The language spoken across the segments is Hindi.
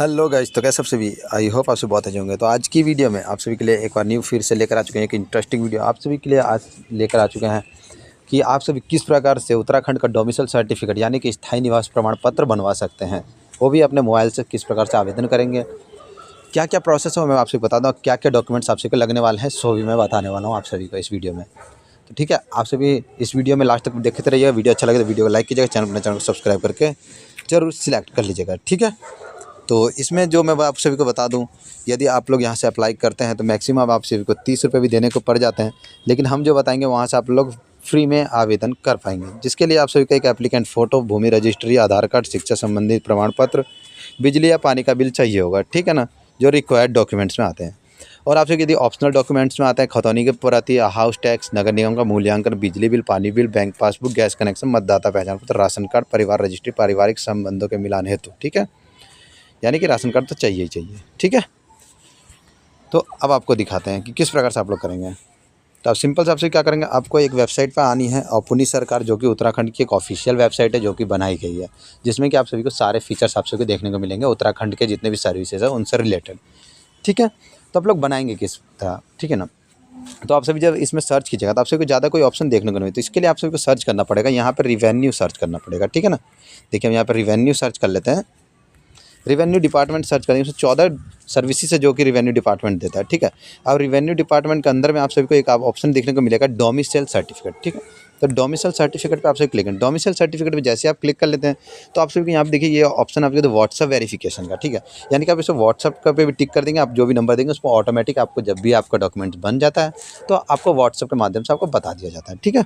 हेलो गाइस, तो कैसे सब सभी। आई होप आप सभी बहुत अच्छे होंगे। तो आज की वीडियो में आप सभी के लिए एक बार न्यू फिर से लेकर आ चुके हैं एक इंटरेस्टिंग वीडियो। आप सभी के लिए आज लेकर आ चुके हैं कि आप सभी किस प्रकार से उत्तराखंड का डोमिसाइल सर्टिफिकेट यानी कि स्थायी निवास प्रमाण पत्र बनवा सकते हैं, वो भी अपने मोबाइल से किस प्रकार से आवेदन करेंगे, क्या क्या प्रोसेस है मैं आप सभी बता दूँ, क्या क्या डॉक्यूमेंट्स आप सभी को लगने वाले हैं, सो भी मैं बताने वाला हूँ आप सभी को इस वीडियो में। तो ठीक है, आप सभी इस वीडियो में लास्ट तक देखते रहिएगा। वीडियो अच्छा लगे तो वीडियो को लाइक कीजिएगा, चैनल को सब्सक्राइब करके जरूर सिलेक्ट कर लीजिएगा। ठीक है, तो इसमें जो मैं आप सभी को बता दूं, यदि आप लोग यहाँ से अप्लाई करते हैं तो मैक्सिमम आप सभी को 30 रुपये भी देने को पड़ जाते हैं, लेकिन हम जो बताएंगे वहाँ से आप लोग फ्री में आवेदन कर पाएंगे। जिसके लिए आप सभी को एक एप्लीकेंट फ़ोटो, भूमि रजिस्ट्री, आधार कार्ड, शिक्षा संबंधित प्रमाण पत्र, बिजली या पानी का बिल चाहिए होगा। ठीक है ना, जो रिक्वायर्ड डॉक्यूमेंट्स में आते हैं। और आप सभी यदि ऑप्शनल डॉक्यूमेंट्स में आता है खतौनी के प्रति, हाउस टैक्स, नगर निगम का मूल्यांकन, बिजली बिल, पानी bill, bank passbook, gas connection, मतदाता पहचान पत्र, राशन कार्ड, परिवार रजिस्ट्री, पारिवारिक संबंधों के मिलान हेतु। ठीक है, यानी कि राशन कार्ड तो चाहिए ही चाहिए। ठीक है, तो अब आपको दिखाते हैं कि किस प्रकार से आप लोग करेंगे। तो आप सिंपल से आपसे क्या करेंगे, आपको एक वेबसाइट पर आनी है अपनी सरकार, जो कि उत्तराखंड की एक ऑफिशियल वेबसाइट है जो कि बनाई गई है, जिसमें कि आप सभी को सारे फीचर्स आप सभी को देखने को मिलेंगे उत्तराखंड के जितने भी सर्विसेज है उनसे रिलेटेड। ठीक है, तो आप लोग बनाएंगे किस तरह, ठीक है ना। तो आप सभी जब इसमें सर्च कीजिएगा तो आप सभी को ज़्यादा कोई ऑप्शन देखने को नहीं मिले, तो इसके लिए आप सभी को सर्च करना पड़ेगा, यहाँ पर रिवेन्यू सर्च करना पड़ेगा। ठीक है ना, देखिए हम यहाँ पर रिवेन्यू सर्च कर लेते हैं। रिवेन्यू डिपार्टमेंट सर्च करेंगे, उसमें 14 सर्विसेज है जो कि रिवेन्यू डिपार्टमेंट देता है। ठीक है, अब रिवेन्यू डिपार्टमेंट के अंदर में आप सभी को एक ऑप्शन देखने को मिलेगा डोमिसाइल सर्टिफिकेट। ठीक है, तो डोमिसाइल सर्टिफिकेट पे आप सभी क्लिक करें। डोमिसाइल सर्टिफिकेट पे जैसे आप क्लिक कर लेते हैं तो आप सभी को यहाँ पे देखिए ये ऑप्शन आपके व्हाट्सअप वेरिफिकेशन का। ठीक है, यानी कि आप इसको व्हाट्सअप का पे भी टिक कर देंगे, आप जो भी नंबर देंगे उसको ऑटोमेटिक आपको जब भी आपका डॉक्यूमेंट बन जाता है तो आपको व्हाट्सअप के माध्यम से आपको बता दिया जाता है। ठीक है,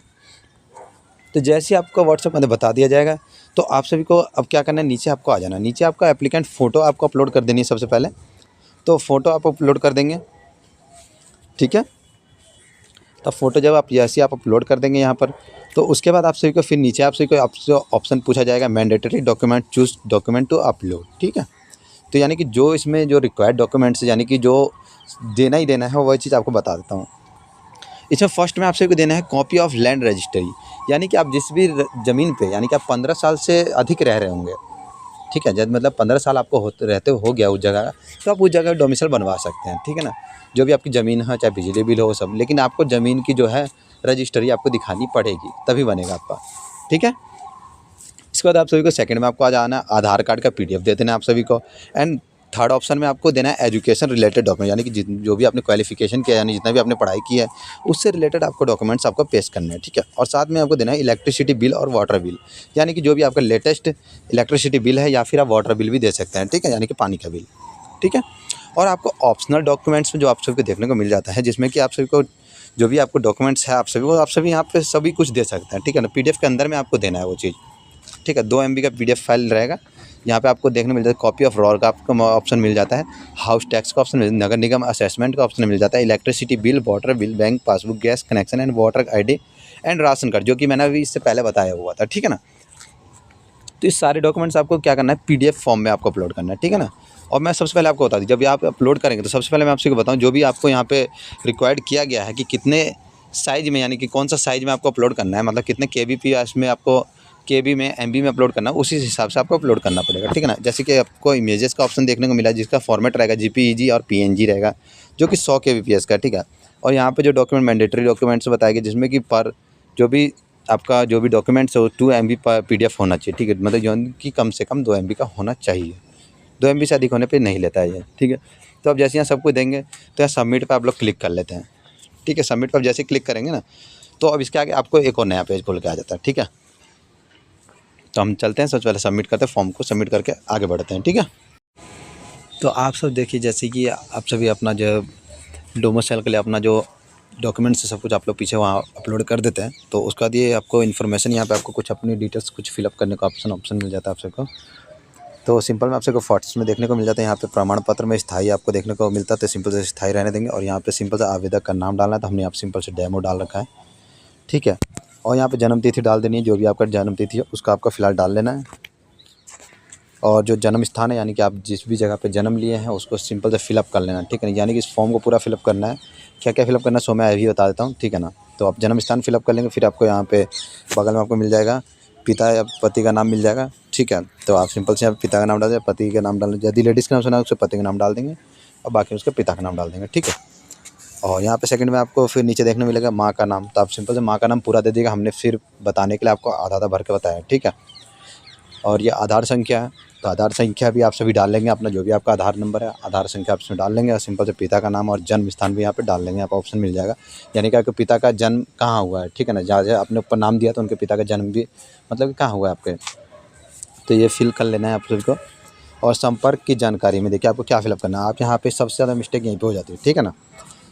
तो जैसे ही आपको व्हाट्सएप में बता दिया जाएगा तो आप सभी को अब क्या करना है, नीचे आपको आ जाना है। नीचे आपका एप्लीकेंट फ़ोटो आपको अपलोड कर देनी है सबसे पहले, तो फ़ोटो आप अपलोड कर देंगे। ठीक है, तो फ़ोटो जब आप जैसे आप अपलोड कर देंगे यहाँ पर, तो उसके बाद आप सभी को फिर नीचे आप सभी को आपसे ऑप्शन पूछा जाएगा mandatory document, choose document to upload. ठीक है, तो यानी कि जो इसमें जो रिक्वायर्ड डॉक्यूमेंट्स यानी कि जो देना ही देना है वही चीज़ आपको बता देता हूँ। इसमें फर्स्ट में आप सभी को देना है कॉपी ऑफ लैंड रजिस्ट्री, यानी कि आप जिस भी ज़मीन पे यानी कि आप 15 साल से अधिक रह रहे होंगे। ठीक है, जब मतलब 15 साल आपको रहते हो गया उस जगह, तो आप उस जगह डोमिसाइल बनवा सकते हैं। ठीक है ना, जो भी आपकी ज़मीन है, चाहे बिजली बिल हो सब, लेकिन आपको ज़मीन की जो है रजिस्ट्री आपको दिखानी पड़ेगी तभी बनेगा आपका। ठीक है, इसके बाद आप सभी को सेकंड में आपको आ जाना है आधार कार्ड का PDF दे देना है आप सभी को। एंड थर्ड ऑप्शन में आपको देना है एजुकेशन रिलेटेड डॉक्यूमेंट, यानी कि जो भी आपने क्वालिफिकेशन किया यानी जितना भी आपने पढ़ाई की है उससे रिलेटेड आपको डॉक्यूमेंट्स आपको पेश करने हैं। ठीक है, और साथ में आपको देना है इलेक्ट्रिसिटी बिल और वाटर बिल, यानी कि जो भी आपका लेटेस्ट इलेक्ट्रिसिटी बिल है या फिर आप वाटर बिल भी दे सकते हैं। ठीक है, यानी कि पानी का बिल। ठीक है, और आपको ऑप्शनल डॉक्यूमेंट्स में जो आप सभी को देखने को मिल जाता है, जिसमें कि आप सभी को जो भी आपको डॉक्यूमेंट्स है आप सभी को आप सभी यहाँ पे सभी कुछ दे सकते हैं। ठीक है ना, PDF के अंदर में आपको देना है वो चीज़। ठीक है, 2 MB का PDF फाइल रहेगा। यहाँ पे आपको देखने मिल जाता है कॉपी ऑफ रॉर का आपको ऑप्शन मिल जाता है, हाउस टैक्स का ऑप्शन, नगर निगम असेसमेंट का ऑप्शन मिल जाता है, electricity bill, water bill, bank passbook, gas connection and water ID and ration card, जो कि मैंने अभी इससे पहले बताया हुआ था। ठीक है ना, तो इस सारे डॉक्यूमेंट्स आपको क्या करना है, PDF फॉर्म में आपको अपलोड करना है। ठीक है ना, और मैं सबसे पहले आपको बता दूँ, जब भी आप अपलोड करेंगे तो सबसे पहले मैं आपसे बताऊँ जो भी आपको यहाँ पे रिक्वायर्ड किया गया है कि कितने साइज़ में, यानी कि कौन सा साइज़ में आपको अपलोड करना है, मतलब कितने kbps में आपको KB में MB में अपलोड करना है, उसी हिसाब से आपको अपलोड करना पड़ेगा। ठीक है ना, जैसे कि आपको इमेजेस का ऑप्शन देखने को मिला है जिसका फॉर्मेट रहेगा JPEG और PNG रहेगा, जो कि 100 kbps का। ठीक है, और यहाँ पे जो डॉक्यूमेंट मैंडेटरी डॉक्यूमेंट्स बताए गए जिसमें कि पर जो भी आपका जो भी डॉक्यूमेंट्स है वो 2 MB PDF होना चाहिए। ठीक है, मतलब जो कि कम से कम 2 MB का होना चाहिए, 2 MB से अधिक होने पे नहीं लेता है ये। ठीक है, तो अब जैसे यहाँ सब कुछ देंगे तो यहाँ सबमिट पे आप लोग क्लिक कर लेते हैं। ठीक है, सबमिट पर जैसे क्लिक करेंगे ना तो अब इसके आगे आपको एक और नया पेज खोल के आ जाता है। ठीक है, तो हम चलते हैं, सबसे पहले सबमिट करते हैं, फॉर्म को सबमिट करके आगे बढ़ते हैं। ठीक है, तो आप सब देखिए जैसे कि आप सभी अपना जो डोमिसाइल के लिए अपना जो डॉक्यूमेंट्स है सब कुछ आप लोग पीछे वहाँ अपलोड कर देते हैं। तो उसका बाद ये आपको इन्फॉर्मेशन यहाँ पे आपको कुछ अपनी डिटेल्स कुछ फिलअप करने का ऑप्शन मिल जाता है आप सबको। तो सिंपल में आप सबको फोटोस में देखने को मिल जाता है। यहाँ पे प्रमाण पत्र में स्थायी आपको देखने को मिलता है, तो सिंपल से स्थायी रहने देंगे। और यहाँ पे सिंपल से आवेदक का नाम डालना है, तो हमने यहाँ सिंपल से डेमो डाल रखा है। ठीक है, और यहाँ पे जन्म तिथि डाल देनी है, जो भी आपका जन्म तिथि है उसका आपका फ़िलहाल डाल लेना है। और जो जन्म स्थान है यानी कि आप जिस भी जगह पे जन्म लिए हैं उसको सिंपल से फिलअप कर लेना। ठीक है, यानी कि इस फॉर्म को पूरा फिलअप करना है। क्या क्या फिलअप करना है सो मैं अभी बता देता हूँ। ठीक है ना, तो आप जन्म स्थान फिलअप कर लेंगे, फिर आपको यहाँ पे बगल में आपको मिल जाएगा पिता या पति का नाम मिल जाएगा, ठीक है। तो आप सिंपल से यहाँ पिता का नाम डाल दें, पति का नाम डाल दें, यदि लेडीज़ का नाम सुना है उसके पति का नाम डाल देंगे और बाकी उसके पिता का नाम डाल देंगे, ठीक है। और यहाँ पे सेकंड में आपको फिर नीचे देखने मिलेगा माँ का नाम, तो आप सिंपल से माँ का नाम पूरा दे दीजिएगा, हमने फिर बताने के लिए आपको आधा आधा भर के बताया, ठीक है। और ये आधार संख्या है, तो आधार संख्या भी आप सभी डाल लेंगे, अपना जो भी आपका आधार नंबर है आधार संख्या आप इसमें डाल लेंगे और सिंपल से पिता का नाम और जन्म स्थान भी यहाँ पे डाल लेंगे, आपको ऑप्शन मिल जाएगा, यानी कि आपके पिता का जन्म कहाँ हुआ है, ठीक है ना। जहाँ जहाँ आपने ऊपर नाम दिया तो उनके पिता का जन्म भी मतलब कि कहाँ हुआ है आपके, तो ये फिल कर लेना है आप सभी को। और संपर्क की जानकारी में देखिए आपको क्या फिलअप करना है, आप यहाँ पे सबसे ज़्यादा मिस्टेक यहीं पे हो जाती है, ठीक है ना।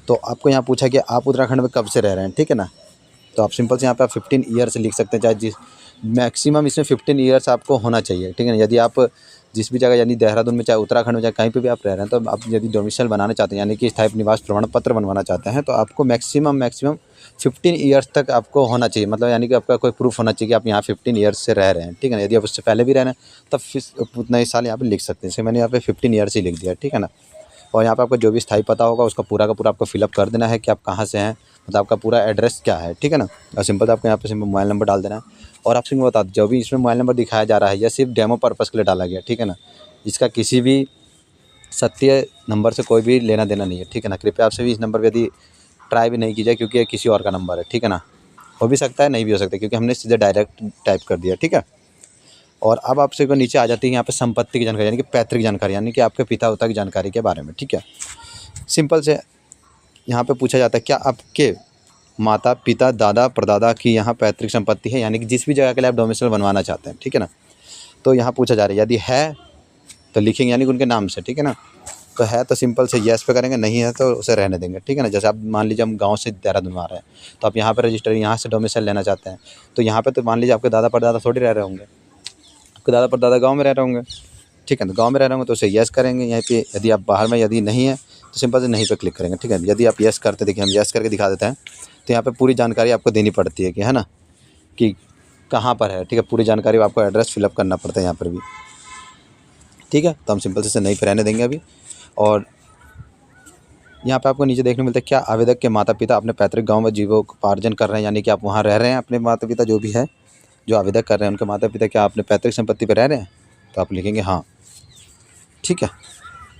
तो आपको यहाँ पूछा कि आप उत्तराखंड में कब से रह रहे हैं, ठीक है ना। तो आप सिंपल से यहाँ पे आप 15 ईयर्स लिख सकते हैं, चाहे जिस मैक्सिमम इसमें 15 ईयर्स आपको होना चाहिए, ठीक है ना। यदि आप जिस भी जगह यानी देहरादून में चाहे उत्तराखंड में चाहे कहीं पे भी आप रह रहे हैं, तो आप यदि डोमिसाइल बनाना चाहते हैं यानी कि स्थायी निवास प्रमाण पत्र बनवाना चाहते हैं, तो आपको मैक्सिमम 15 ईयर्स तक आपको होना चाहिए, मतलब यानी कि आपका कोई प्रूफ होना चाहिए कि आप यहाँ 15 ईयर्स से रह रहे हैं, ठीक है ना। यदि आप उससे पहले भी रह रहे हैं तब फिर उतना ही साल यहाँ पे लिख सकते हैं, जैसे मैंने यहाँ पे 15 ईयर्स ही लिख दिया, ठीक है ना। और यहाँ पे आपका जो भी स्थायी पता होगा उसका पूरा का पूरा आपको फिलअप कर देना है कि आप कहाँ से हैं, मतलब आपका पूरा एड्रेस क्या है, ठीक है ना। और सिंपल आपको यहाँ पे सिंपल मोबाइल नंबर डाल देना है। और आपसे मैं बता दूँ, जो भी इसमें मोबाइल नंबर दिखाया जा रहा है यह सिर्फ डेमो पर्पज़ के लिए डाला गया, ठीक है ना। इसका किसी भी सत्य नंबर से कोई भी लेना देना नहीं है, ठीक है ना। कृपया आपसे भी इस नंबर पर यदि ट्राई भी नहीं कीजिए, क्योंकि ये किसी और का नंबर है, ठीक है ना। हो भी सकता है नहीं भी हो सकता, क्योंकि हमने सीधे डायरेक्ट टाइप कर दिया, ठीक है। और अब आपसे को नीचे आ जाती है यहाँ पे संपत्ति की जानकारी, यानी कि पैतृक जानकारी, यानी कि आपके पिता उता की जानकारी के बारे में, ठीक है। सिंपल से यहाँ पे पूछा जाता है क्या आपके माता पिता दादा परदादा की यहाँ पैतृक संपत्ति है, यानी कि जिस भी जगह के लिए आप डोमिसाइल बनवाना चाहते हैं, ठीक है ना। तो यहाँ पूछा जा रहा है यदि है तो लिखेंगे यानी कि उनके नाम से, ठीक है ना। तो है तो सिंपल से येस पे करेंगे, नहीं है तो उसे रहने देंगे, ठीक है ना। जैसे आप मान लीजिए हम गाँव से देहरादून आ रहे हैं, तो आप यहाँ पर रजिस्टर यहाँ से डोमिसाइल लेना चाहते हैं, तो यहाँ पर तो मान लीजिए आपके दादा परदादा थोड़ी रह रहे होंगे, आपके दादा परदादा गाँव में रह रहे होंगे, ठीक है। तो गाँव में रह रहे होंगे तो उसे येस करेंगे यहाँ पे। यदि आप बाहर में यदि नहीं है तो सिंपल से नहीं पे क्लिक करेंगे, ठीक है। यदि आप येस करते, देखिए हम येस करके दिखा देते हैं, तो यहाँ पे पूरी जानकारी आपको देनी पड़ती है कि है ना, कि कहाँ पर है, ठीक है। पूरी जानकारी आपको एड्रेस फिलअप करना पड़ता है यहाँ पर भी, ठीक है। तो हम सिंपल से इसे नहीं पे रहने देंगे अभी। और यहाँ पे आपको नीचे देखने को मिलता है क्या आवेदक के माता पिता अपने पैतृक गाँव में जीवोपार्जन कर रहे हैं, यानी कि आप वहाँ रह रहे हैं, अपने माता पिता जो भी है जो आवेदक कर रहे हैं उनके माता पिता क्या अपने पैतृक संपत्ति पर रह रहे हैं, तो आप लिखेंगे हाँ, ठीक है,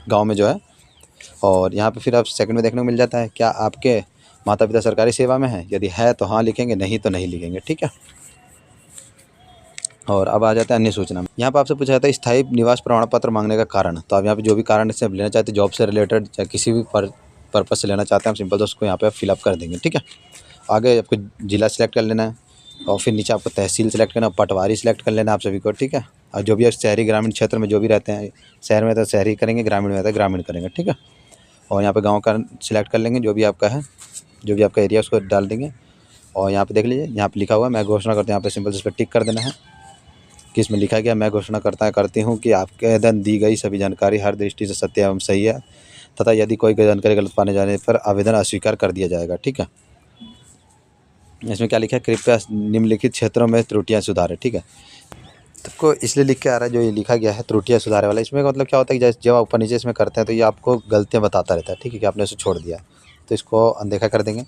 गाँव में जो है। और यहाँ पे फिर आप सेकंड में देखने को मिल जाता है क्या आपके माता पिता सरकारी सेवा में हैं, यदि है तो हाँ लिखेंगे, नहीं तो नहीं लिखेंगे, ठीक है। और अब आ जाता है अन्य सूचना में। यहाँ पर आपसे पूछा जाता है स्थायी निवास प्रमाण पत्र मांगने का कारण, तो आप यहाँ पे जो भी कारण से लेना चाहते हैं, जॉब से रिलेटेड या किसी भी पर्पज़ से लेना चाहते हैं, हम सिंपल तो उसको यहाँ पे फिलअप कर देंगे, ठीक है। आगे आपको जिला सेलेक्ट कर लेना है और फिर नीचे आपको तहसील सेलेक्ट करना, पटवारी सेलेक्ट कर लेना आप सभी को, ठीक है। और जो भी आप शहरी ग्रामीण क्षेत्र में जो भी रहते हैं, शहर में तो शहरी करेंगे, ग्रामीण में तो ग्रामीण करेंगे, ठीक है। और यहाँ पे गांव का सिलेक्ट कर लेंगे, जो भी आपका है, जो भी आपका एरिया उसको डाल देंगे। और यहाँ पे देख लीजिए, यहाँ पे लिखा हुआ है मैं घोषणा करता हूँ, यहाँ पे सिंपल इस पर टिक कर देना है कि इसमें लिखा गया मैं घोषणा करती हूँ कि आपके अध्ययन दी गई सभी जानकारी हर दृष्टि से सत्य एवं सही है, तथा यदि कोई जानकारी गलत पाने जाने पर आवेदन अस्वीकार कर दिया जाएगा, ठीक है। इसमें क्या लिखा है, कृपया निम्नलिखित क्षेत्रों में त्रुटियाँ सुधारें, ठीक है। तो इसलिए लिख के आ रहा है जो ये लिखा गया है त्रुटियाँ सुधारे वाला, इसमें मतलब क्या होता है कि जब आप ऊपर नीचे इसमें करते हैं तो ये आपको गलतियाँ बताता रहता है, ठीक है, कि आपने इसे छोड़ दिया, तो इसको अनदेखा कर देंगे।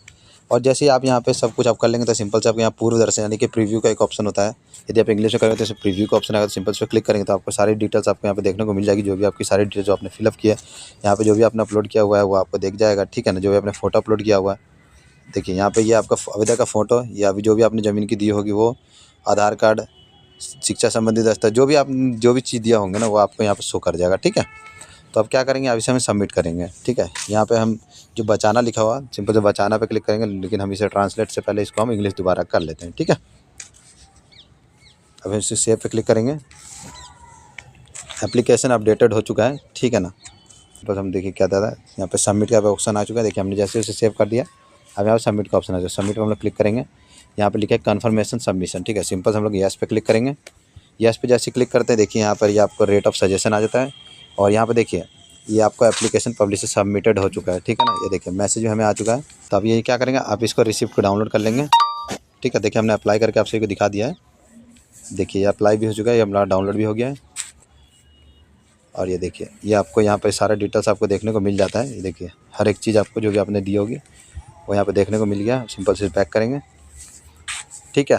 और जैसे ही आप यहाँ पे सब कुछ आप कर लेंगे तो सिंपल से आपको यहाँ पूर्व दर्शन यानी कि प्रीव्यू का एक ऑप्शन होता है, यदि आप इंग्लिश में करेंगे तो इसे प्रीव्यू का ऑप्शन आएगा, तो सिंपल से क्लिक करेंगे तो आपको सारी डिटेल्स आपको यहाँ पे देखने को मिल जाएगी, जो भी आपकी सारी डिटेल्स जो आपने फिलअप किया है, यहाँ पे जो भी आपने अपलोड किया हुआ है वो आपको दिख जाएगा, ठीक है ना। जो भी आपने फोटो अपलोड किया हुआ है, देखिए यहाँ पे ये आपका आवेदक का फ़ोटो या अभी जो भी आपने ज़मीन की दी होगी वो, आधार कार्ड, शिक्षा संबंधी दस्तावेज, जो भी चीज़ दिया होंगे ना वो आपको यहाँ पे शो कर जाएगा, ठीक है। तो अब क्या करेंगे, अब इसे हम सबमिट करेंगे, ठीक है। यहाँ पे हम जो बचाना लिखा हुआ सिंपल से बचाना पे क्लिक करेंगे, लेकिन हम इसे ट्रांसलेट से पहले इसको हम इंग्लिश दोबारा कर लेते हैं, ठीक है। अब इसे सेव पे क्लिक करेंगे, एप्लीकेशन अपडेटेड हो चुका है, ठीक है ना। बस हम देखिए क्या था, यहाँ पे सबमिट का ऑप्शन आ चुका है, देखिए हमने जैसे उसे सेव कर दिया, अब यहाँ पर सबमिट का ऑप्शन आ जाए, सबमिट पर हम लोग क्लिक करेंगे, यहाँ पे लिखा है कन्फर्मेशन सबमिशन, ठीक है। सिंपल हम लोग यस पे क्लिक करेंगे, यस पे जैसे क्लिक करते हैं देखिए यहाँ पर ये आपको रेट ऑफ सजेशन आ जाता है, और यहाँ पे देखिए ये आपका एप्लीकेशन पब्लिश सबमिटेड हो चुका है, ठीक है ना। ये देखिए मैसेज भी हमें आ चुका है। तो अब ये क्या करेंगे, आप इसको रिसिप्ट को डाउनलोड कर लेंगे, ठीक है। देखिए हमने अप्लाई करके आप सभी को दिखा दिया है, देखिए ये अप्लाई भी हो चुका है, ये हमारा डाउनलोड भी हो गया है। और ये देखिए ये आपको यहाँ पर सारा डिटेल्स आपको देखने को मिल जाता है, ये देखिए हर एक चीज़ आपको जो भी आपने दी होगी वो यहाँ पर देखने को मिल गया। सिंपल से पैक करेंगे, ठीक है।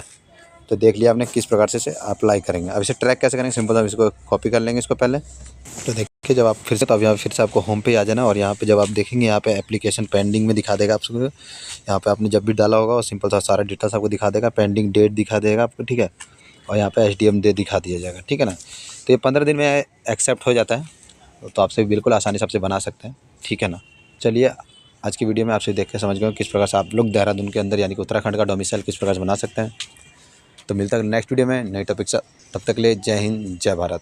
तो देख लिया आपने किस प्रकार से इसे अप्लाई करेंगे। अब इसे ट्रैक कैसे करेंगे, सिंपल, हम इसको कॉपी कर लेंगे इसको पहले। तो देखिए जब आप फिर से, तो अब यहाँ फिर से आपको होम पे आ जाना, और यहाँ पे जब आप देखेंगे यहाँ पे एप्लीकेशन पेंडिंग में दिखा देगा आपको। यहाँ पे आपने जब भी डाला होगा वो सिंपल सा सारा डिटेल्स आपको दिखा देगा, पेंडिंग डेट दिखा देगा आपको, ठीक है। और यहाँ पे SDM दे दिखा दिया जाएगा, ठीक है ना। तो ये 15 दिन में एक्सेप्ट हो जाता है, तो आपसे बिल्कुल आसानी से आपसे बना सकते हैं, ठीक है ना। चलिए आज की वीडियो में आपसे देख के समझ गए किस प्रकार से आप लोग देहरादून के अंदर यानी कि उत्तराखंड का डोमिसाइल किस प्रकार से बना सकते हैं। तो मिलता है नेक्स्ट वीडियो में नई टॉपिक से, तब तक के लिए जय हिंद जय भारत।